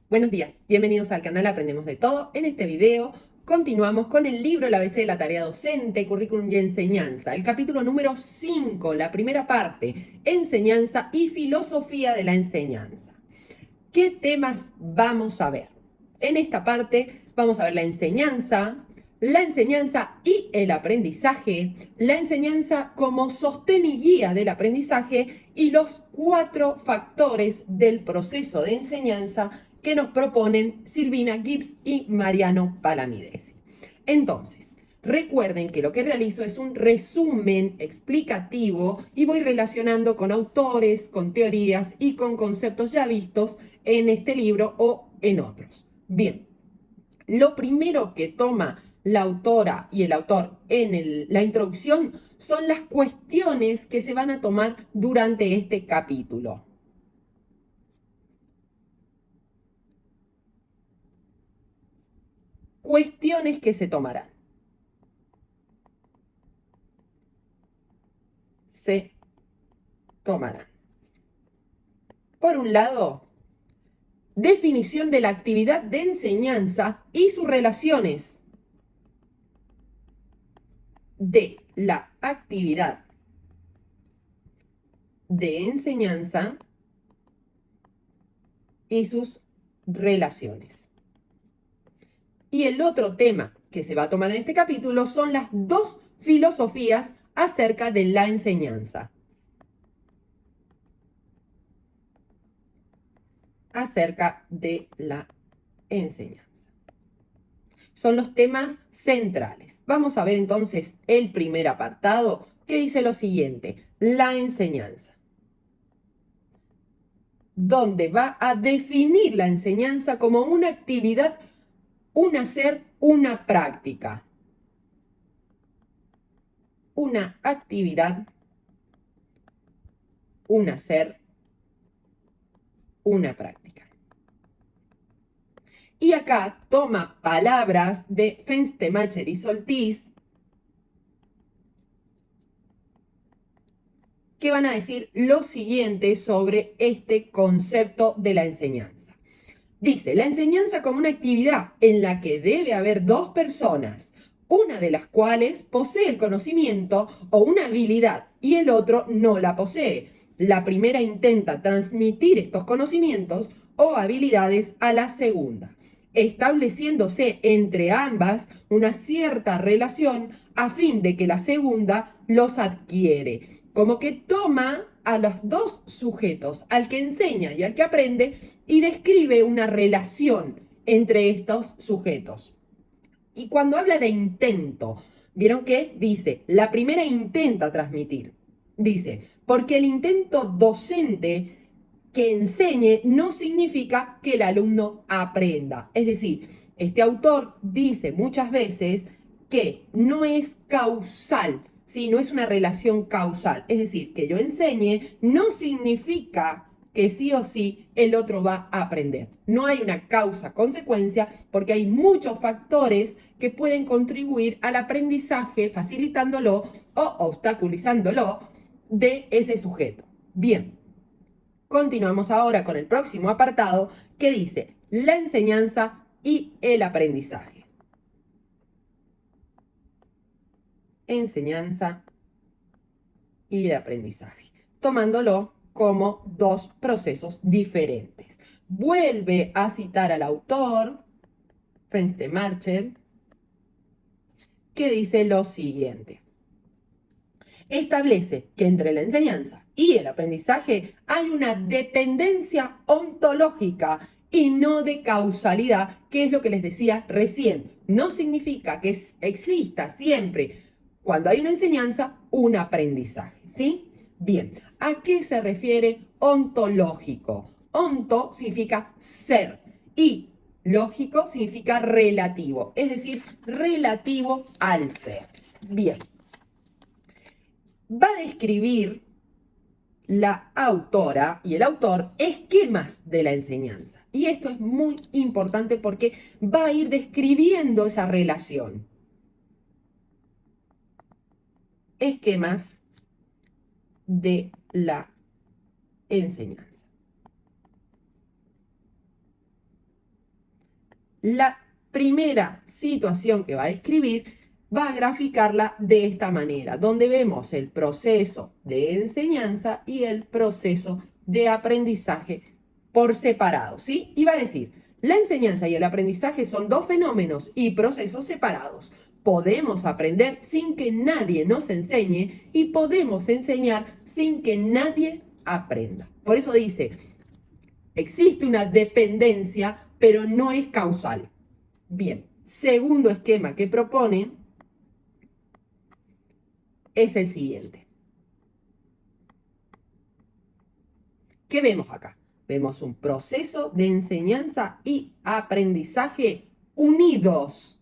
Buenos días, bienvenidos al canal Aprendemos de Todo. En este video continuamos con el libro El ABC de la tarea docente, currículum y enseñanza. El capítulo número 5, la primera parte, enseñanza y filosofía de la enseñanza. ¿Qué temas vamos a ver? En esta parte vamos a ver la enseñanza y el aprendizaje, la enseñanza como sostén y guía del aprendizaje y los 4 factores del proceso de enseñanza que nos proponen Silvina Gibbs y Mariano Palamidesi. Entonces, recuerden que lo que realizo es un resumen explicativo y voy relacionando con autores, con teorías y con conceptos ya vistos en este libro o en otros. Bien, lo primero que toma la autora y el autor en la introducción son las cuestiones que se van a tomar durante este capítulo. Cuestiones que se tomarán. Se tomarán. Por un lado, definición de la actividad de enseñanza y sus relaciones. De la actividad de enseñanza y sus relaciones. Y el otro tema que se va a tomar en este capítulo son las 2 filosofías acerca de la enseñanza. Acerca de la enseñanza. Son los temas centrales. Vamos a ver entonces el primer apartado que dice lo siguiente: la enseñanza, donde va a definir la enseñanza como una actividad, un hacer, una práctica. Una actividad, un hacer, una práctica. Y acá toma palabras de Fenstermacher y Soltis que van a decir lo siguiente sobre este concepto de la enseñanza. Dice, la enseñanza como una actividad en la que debe haber 2 personas, una de las cuales posee el conocimiento o una habilidad y el otro no la posee. La primera intenta transmitir estos conocimientos o habilidades a la segunda, estableciéndose entre ambas una cierta relación a fin de que la segunda los adquiere. Como que toma a los 2 sujetos, al que enseña y al que aprende, y describe una relación entre estos sujetos. Y cuando habla de intento, ¿vieron qué? Dice, la primera intenta transmitir. Dice, porque el intento docente que enseñe no significa que el alumno aprenda. Es decir, este autor dice muchas veces que no es causal, ¿sí? No es una relación causal. Es decir, que yo enseñe no significa que sí o sí el otro va a aprender. No hay una causa-consecuencia porque hay muchos factores que pueden contribuir al aprendizaje, facilitándolo o obstaculizándolo de ese sujeto. Bien, continuamos ahora con el próximo apartado que dice la enseñanza y el aprendizaje. Enseñanza y el aprendizaje, tomándolo como 2 procesos diferentes. Vuelve a citar al autor, Fenstermacher, que dice lo siguiente. Establece que entre la enseñanza y el aprendizaje hay una dependencia ontológica y no de causalidad, que es lo que les decía recién. No significa que exista siempre, cuando hay una enseñanza, un aprendizaje, ¿sí? Bien, ¿a qué se refiere ontológico? Onto significa ser y lógico significa relativo, es decir, relativo al ser. Bien, va a describir la autora y el autor esquemas de la enseñanza. Y esto es muy importante porque va a ir describiendo esa relación. Esquemas de la enseñanza. la primera situación que va a describir va a graficarla de esta manera, donde vemos el proceso de enseñanza y el proceso de aprendizaje por separado, ¿sí? Y va a decir, la enseñanza y el aprendizaje son dos fenómenos y procesos separados. Podemos aprender sin que nadie nos enseñe y podemos enseñar sin que nadie aprenda. Por eso dice, existe una dependencia, pero no es causal. Bien, segundo esquema que propone es el siguiente. ¿Qué vemos acá? Vemos un proceso de enseñanza y aprendizaje unidos.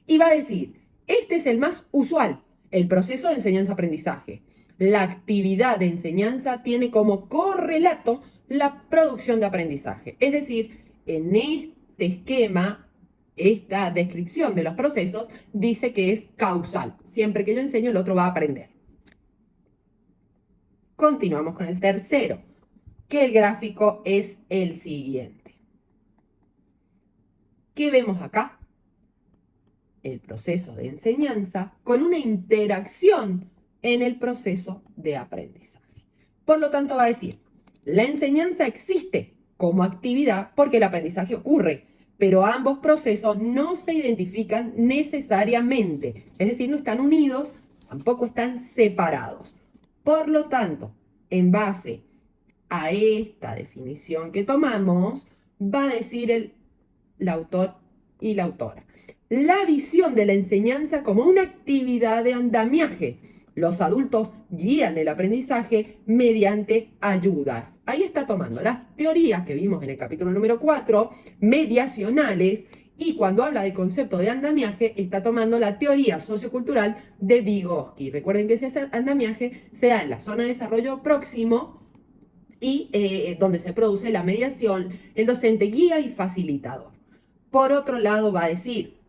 Y va a decir, este es el más usual, el proceso de enseñanza-aprendizaje. La actividad de enseñanza tiene como correlato la producción de aprendizaje. Es decir, en este esquema, esta descripción de los procesos dice que es causal. Siempre que yo enseño, el otro va a aprender. Continuamos con el tercero, que el gráfico es el siguiente. ¿Qué vemos acá? El proceso de enseñanza con una interacción en el proceso de aprendizaje. Por lo tanto, va a decir, la enseñanza existe como actividad porque el aprendizaje ocurre, pero ambos procesos no se identifican necesariamente, es decir, no están unidos, tampoco están separados. Por lo tanto, en base a esta definición que tomamos, va a decir el autor y la autora. La visión de la enseñanza como una actividad de andamiaje. Los adultos guían el aprendizaje mediante ayudas. Ahí está tomando las teorías que vimos en el capítulo número 4, mediacionales, y cuando habla de concepto de andamiaje, está tomando la teoría sociocultural de Vygotsky. Recuerden que ese andamiaje se da en la zona de desarrollo próximo y donde se produce la mediación, el docente guía y facilitador. Por otro lado, va a decir,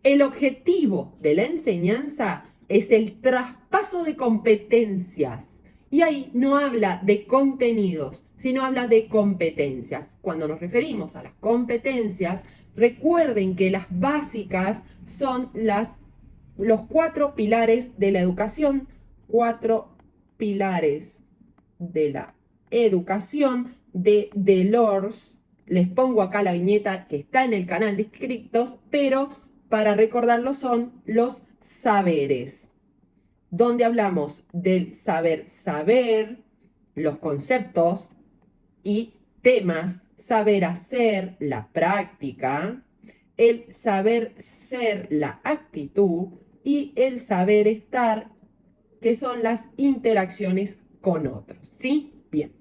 el objetivo de la enseñanza es el traspaso de competencias. Y ahí no habla de contenidos, sino habla de competencias. Cuando nos referimos a las competencias, recuerden que las básicas son los 4 pilares de la educación, 4 pilares de la educación de Delors. Les pongo acá la viñeta que está en el canal de inscriptos, pero para recordarlo son los saberes, donde hablamos del saber, los conceptos y temas, saber hacer, la práctica, el saber ser, la actitud, y el saber estar, que son las interacciones con otros, ¿sí? Bien,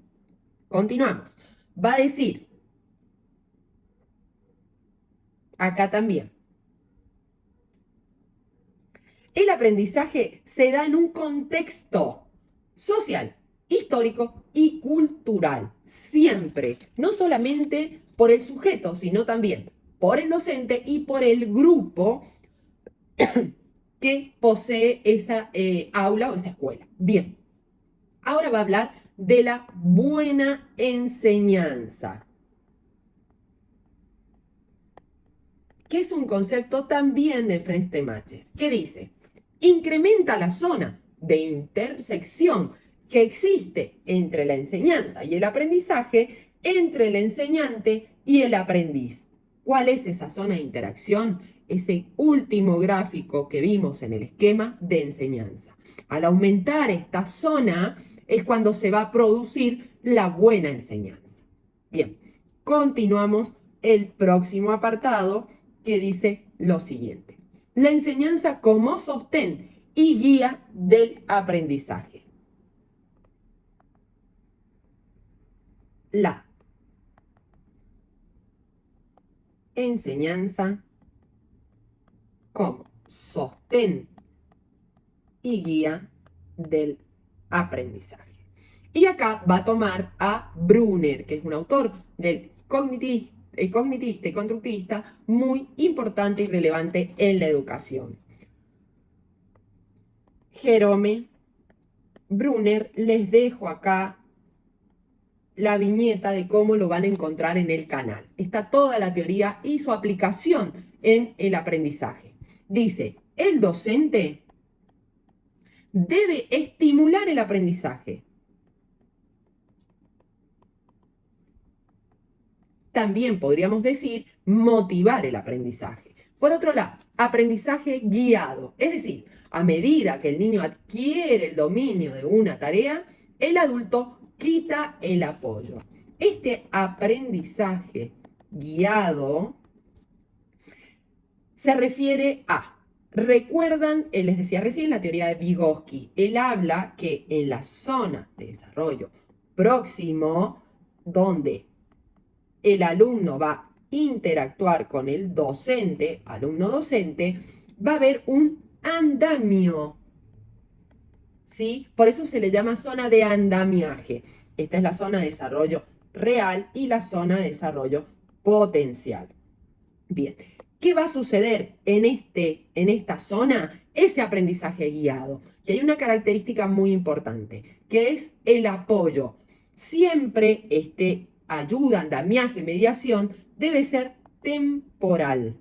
continuamos. Va a decir, acá también, el aprendizaje se da en un contexto social, histórico y cultural, siempre, no solamente por el sujeto, sino también por el docente y por el grupo que posee esa aula o esa escuela. Bien, ahora va a hablar de la buena enseñanza, que es un concepto también de Frenstemacher, que dice, incrementa la zona de intersección que existe entre la enseñanza y el aprendizaje, entre el enseñante y el aprendiz. ¿Cuál es esa zona de interacción? Ese último gráfico que vimos en el esquema de enseñanza. Al aumentar esta zona es cuando se va a producir la buena enseñanza. Bien, continuamos el próximo apartado que dice lo siguiente. La enseñanza como sostén y guía del aprendizaje. La enseñanza como sostén y guía del aprendizaje. Y acá va a tomar a Brunner, que es un autor del cognitivista y constructivista muy importante y relevante en la educación. Jerome Brunner, les dejo acá la viñeta de cómo lo van a encontrar en el canal. Está toda la teoría y su aplicación en el aprendizaje. Dice, el docente debe estimular el aprendizaje. También podríamos decir motivar el aprendizaje. Por otro lado, aprendizaje guiado, es decir, a medida que el niño adquiere el dominio de una tarea, el adulto quita el apoyo. Este aprendizaje guiado se refiere a, recuerdan, les decía recién la teoría de Vygotsky, él habla que en la zona de desarrollo próximo, donde el alumno va a interactuar con el docente, alumno-docente, va a haber un andamio, ¿sí? Por eso se le llama zona de andamiaje. Esta es la zona de desarrollo real y la zona de desarrollo potencial. Bien, ¿qué va a suceder en esta zona? Ese aprendizaje guiado. Y hay una característica muy importante, que es el apoyo. Siempre ayuda, andamiaje, mediación, debe ser temporal.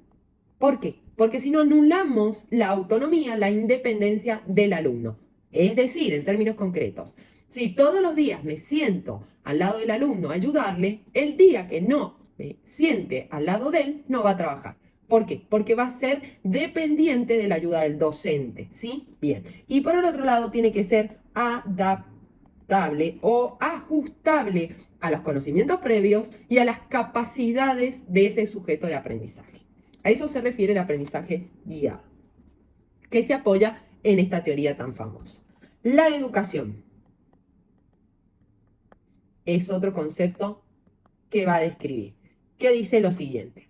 ¿Por qué? Porque si no anulamos la autonomía, la independencia del alumno. Es decir, en términos concretos, si todos los días me siento al lado del alumno a ayudarle, el día que no me siente al lado de él, no va a trabajar. ¿Por qué? Porque va a ser dependiente de la ayuda del docente, ¿sí? Bien. Y por el otro lado, tiene que ser adaptable o ajustable a los conocimientos previos y a las capacidades de ese sujeto de aprendizaje. A eso se refiere el aprendizaje guiado, que se apoya en esta teoría tan famosa. La educación es otro concepto que va a describir, que dice lo siguiente.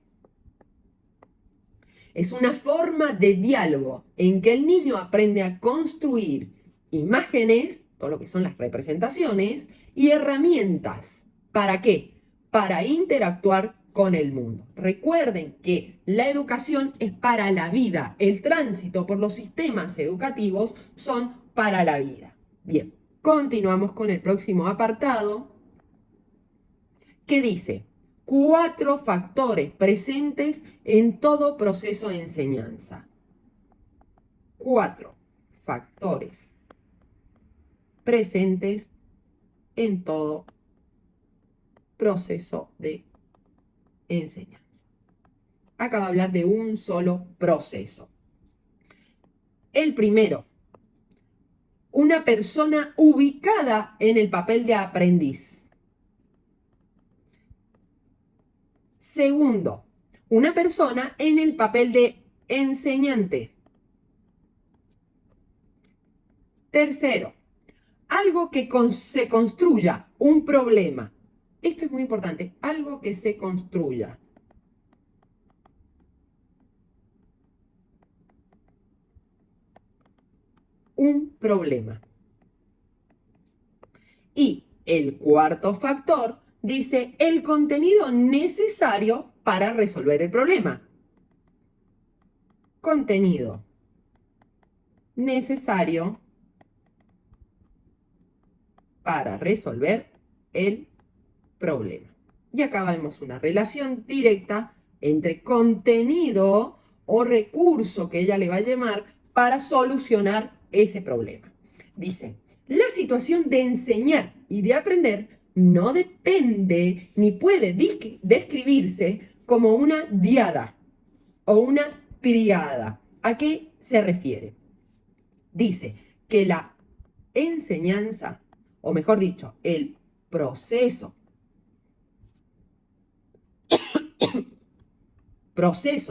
Es una forma de diálogo en que el niño aprende a construir imágenes, todo lo que son las representaciones, y herramientas. ¿Para qué? Para interactuar con el mundo. Recuerden que la educación es para la vida. El tránsito por los sistemas educativos son para la vida. Bien, continuamos con el próximo apartado que dice 4 factores presentes en todo proceso de enseñanza. 4 factores presentes en todo proceso de enseñanza. Acá va a hablar de un solo proceso. El primero, una persona ubicada en el papel de aprendiz. Segundo, una persona en el papel de enseñante. Tercero, algo que se construya, un problema. Esto es muy importante, algo que se construya. Un problema. Y el cuarto factor dice el contenido necesario para resolver el problema. Contenido necesario para resolver el problema. Y acá vemos una relación directa entre contenido o recurso que ella le va a llamar para solucionar ese problema. Dice, la situación de enseñar y de aprender no depende ni puede describirse como una diada o una triada. ¿A qué se refiere? Dice que la enseñanza, o mejor dicho, el proceso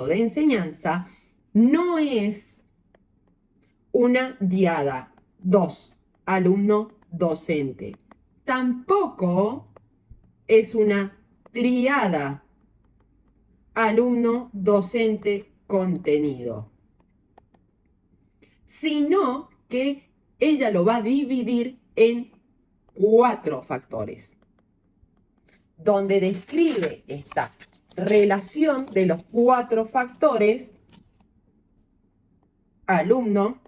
de enseñanza no es una diada 2, alumno docente. Tampoco es una triada, alumno docente contenido, sino que ella lo va a dividir en 4 factores, donde describe esta relación de los 4 factores: alumno,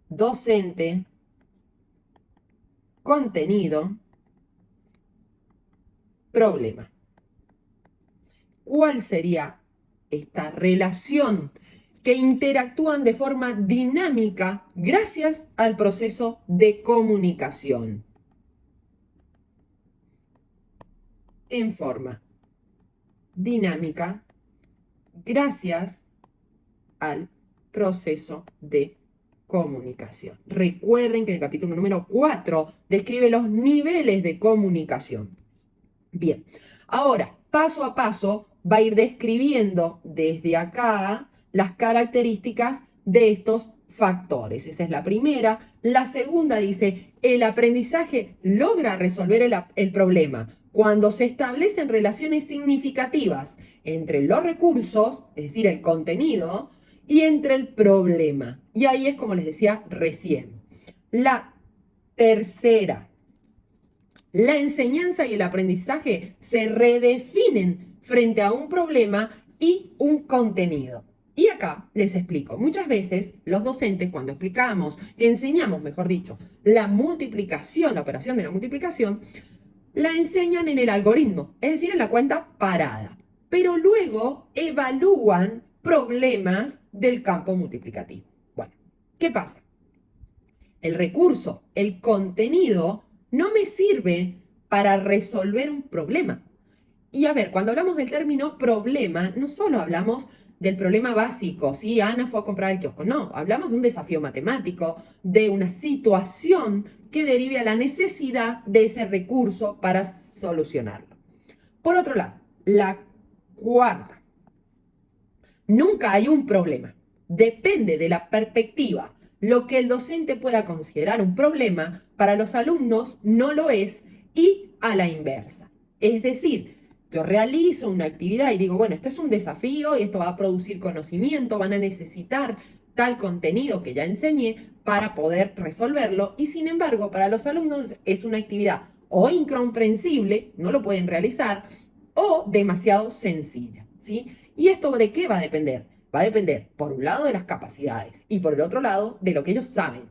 docente, contenido, problema. ¿Cuál sería esta relación que interactúan de forma dinámica gracias al proceso de comunicación? En forma dinámica gracias al proceso de comunicación. Recuerden que el capítulo número 4 describe los niveles de comunicación. Bien, ahora, paso a paso, va a ir describiendo desde acá las características de estos factores. Esa es la primera. La segunda dice, el aprendizaje logra resolver el problema cuando se establecen relaciones significativas entre los recursos, es decir, el contenido, y entre el problema. Y ahí es como les decía recién. La tercera. La enseñanza y el aprendizaje se redefinen frente a un problema y un contenido. Y acá les explico, muchas veces los docentes cuando enseñamos, mejor dicho, la multiplicación, la operación de la multiplicación, la enseñan en el algoritmo, es decir, en la cuenta parada. Pero luego evalúan problemas del campo multiplicativo. Bueno, ¿qué pasa? El recurso, el contenido, no me sirve para resolver un problema. Y a ver, cuando hablamos del término problema, no solo hablamos del problema básico, si Ana fue a comprar el kiosco, no, hablamos de un desafío matemático, de una situación que derive a la necesidad de ese recurso para solucionarlo. Por otro lado, la cuarta, nunca hay un problema, depende de la perspectiva. Lo que el docente pueda considerar un problema, para los alumnos no lo es, y a la inversa. Es decir, yo realizo una actividad y digo, bueno, esto es un desafío y esto va a producir conocimiento, van a necesitar tal contenido que ya enseñé para poder resolverlo, y sin embargo, para los alumnos es una actividad o incomprensible, no lo pueden realizar, o demasiado sencilla, ¿sí? ¿Y esto de qué va a depender? Va a depender, por un lado, de las capacidades y por el otro lado, de lo que ellos saben.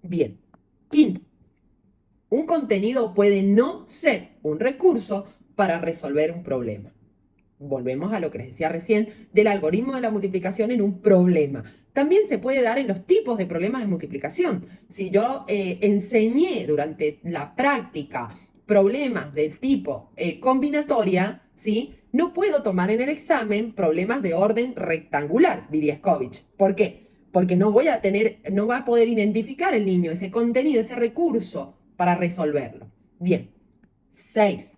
Bien. Quinto, un contenido puede no ser un recurso para resolver un problema. Volvemos a lo que les decía recién del algoritmo de la multiplicación en un problema. También se puede dar en los tipos de problemas de multiplicación. Si yo enseñé durante la práctica problemas del tipo combinatoria, ¿sí? No puedo tomar en el examen problemas de orden rectangular, diría Scovich. ¿Por qué? Porque no va a poder identificar el niño ese contenido, ese recurso para resolverlo. Bien. 6.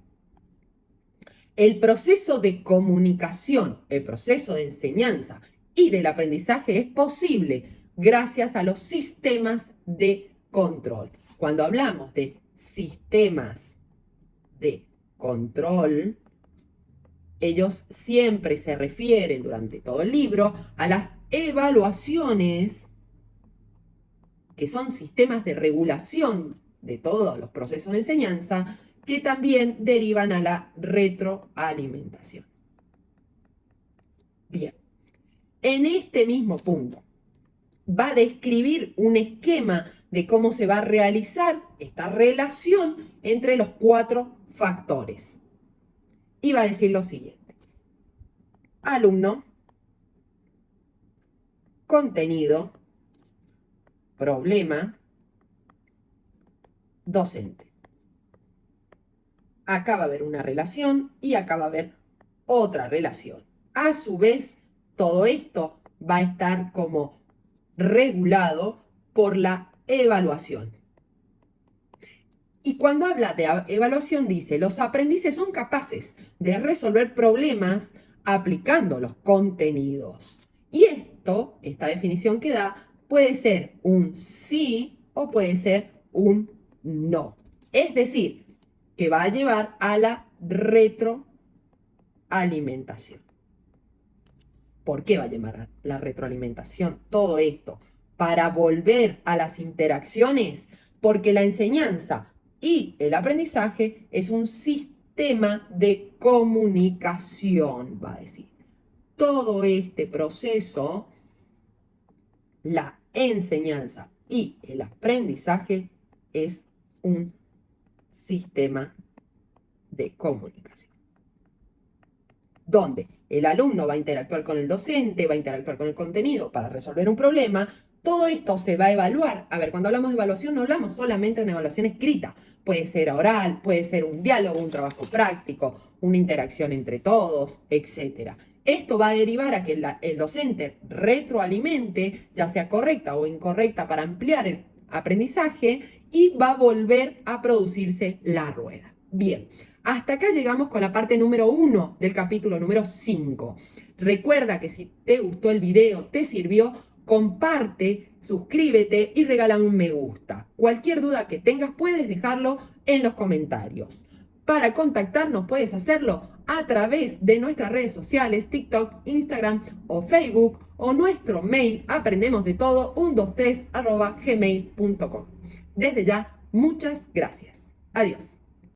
El proceso de comunicación, el proceso de enseñanza y del aprendizaje es posible gracias a los sistemas de control. Cuando hablamos de sistemas de control, ellos siempre se refieren durante todo el libro a las evaluaciones, que son sistemas de regulación de todos los procesos de enseñanza, que también derivan a la retroalimentación. Bien, en este mismo punto va a describir un esquema de cómo se va a realizar esta relación entre los 4 factores. Y va a decir lo siguiente: alumno, contenido, problema, docente. Acá va a haber una relación y acá va a haber otra relación. A su vez, todo esto va a estar como regulado por la evaluación. Y cuando habla de evaluación dice, los aprendices son capaces de resolver problemas aplicando los contenidos. Y esta definición que da, puede ser un sí o puede ser un no. Es decir, que va a llevar a la retroalimentación. ¿Por qué va a llevar a la retroalimentación todo esto? Para volver a las interacciones, porque la enseñanza y el aprendizaje es un sistema de comunicación, va a decir. Todo este proceso, la enseñanza y el aprendizaje, es un sistema de comunicación, donde el alumno va a interactuar con el docente, va a interactuar con el contenido para resolver un problema. Todo esto se va a evaluar. A ver, cuando hablamos de evaluación no hablamos solamente de una evaluación escrita. Puede ser oral, puede ser un diálogo, un trabajo práctico, una interacción entre todos, etc. Esto va a derivar a que el docente retroalimente, ya sea correcta o incorrecta, para ampliar el aprendizaje, y va a volver a producirse la rueda. Bien, hasta acá llegamos con la parte número 1 del capítulo número 5. Recuerda que si te gustó el video, te sirvió, comparte, suscríbete y regálame un me gusta. Cualquier duda que tengas puedes dejarlo en los comentarios. Para contactarnos puedes hacerlo a través de nuestras redes sociales, TikTok, Instagram o Facebook, o nuestro mail aprendemosdetodo123@gmail.com. Desde ya, muchas gracias. Adiós.